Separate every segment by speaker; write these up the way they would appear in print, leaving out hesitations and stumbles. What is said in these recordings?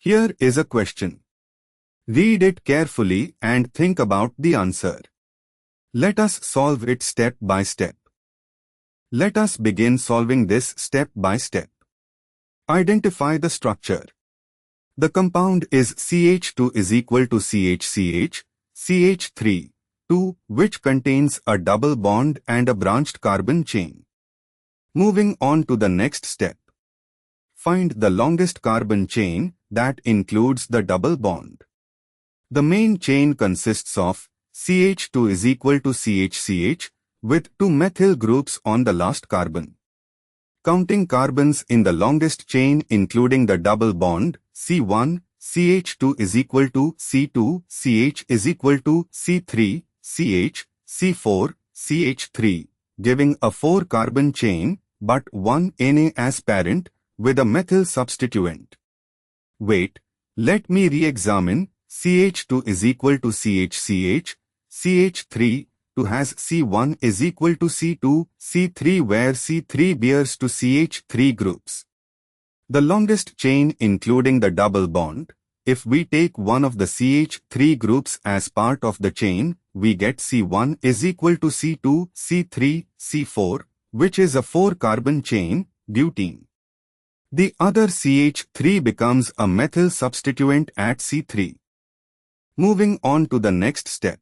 Speaker 1: Here is a question. Read it carefully and think about the answer. Let us solve it step by step. Let us begin solving this step by step. Identify the structure. The compound is CH2 is equal to CH-CH, CH3, 2, which contains a double bond and a branched carbon chain. Moving on to the next step. Find the longest carbon chain that includes the double bond. The main chain consists of CH2 is equal to CH-CH with 2 methyl groups on the last carbon. Counting carbons in the longest chain including the double bond, C1, CH2 is equal to C2, CH is equal to C3, CH, C4, CH3, giving a 4-carbon chain, but 1 Na as parent, with a methyl substituent. Wait, let me re-examine. CH2 is equal to CH-CH, CH3, 2 has C1 is equal to C2, C3 where C3 bears to CH3 groups. The longest chain including the double bond, if we take one of the CH3 groups as part of the chain, we get C1 is equal to C2, C3, C4, which is a 4-carbon chain, butene. The other CH3 becomes a methyl substituent at C3. Moving on to the next step.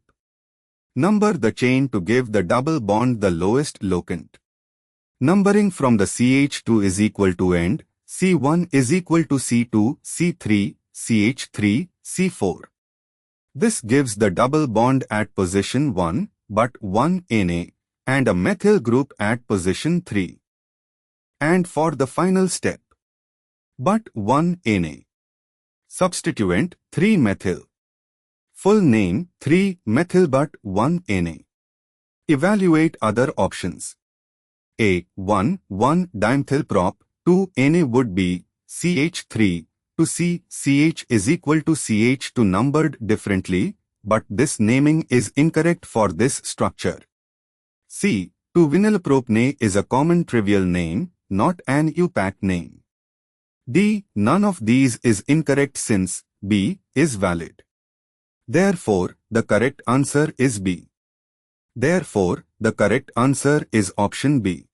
Speaker 1: Number the chain to give the double bond the lowest locant. Numbering from the CH2 is equal to end, C1 is equal to C2, C3, CH3, C4. This gives the double bond at position 1, but 1 Na, and a methyl group at position 3. And for the final step. But 1 Na. Substituent 3-methyl. Full name 3-methyl but 1 Na. Evaluate other options. A. 1,1-dimethyl prop, 2 Na would be CH3, to C, CH is equal to CH2 numbered differently, but this naming is incorrect for this structure. C. 2-vinylpropane is a common trivial name, not an IUPAC name. D. None of these is incorrect since B is valid. Therefore, the correct answer is B. Therefore, the correct answer is option B.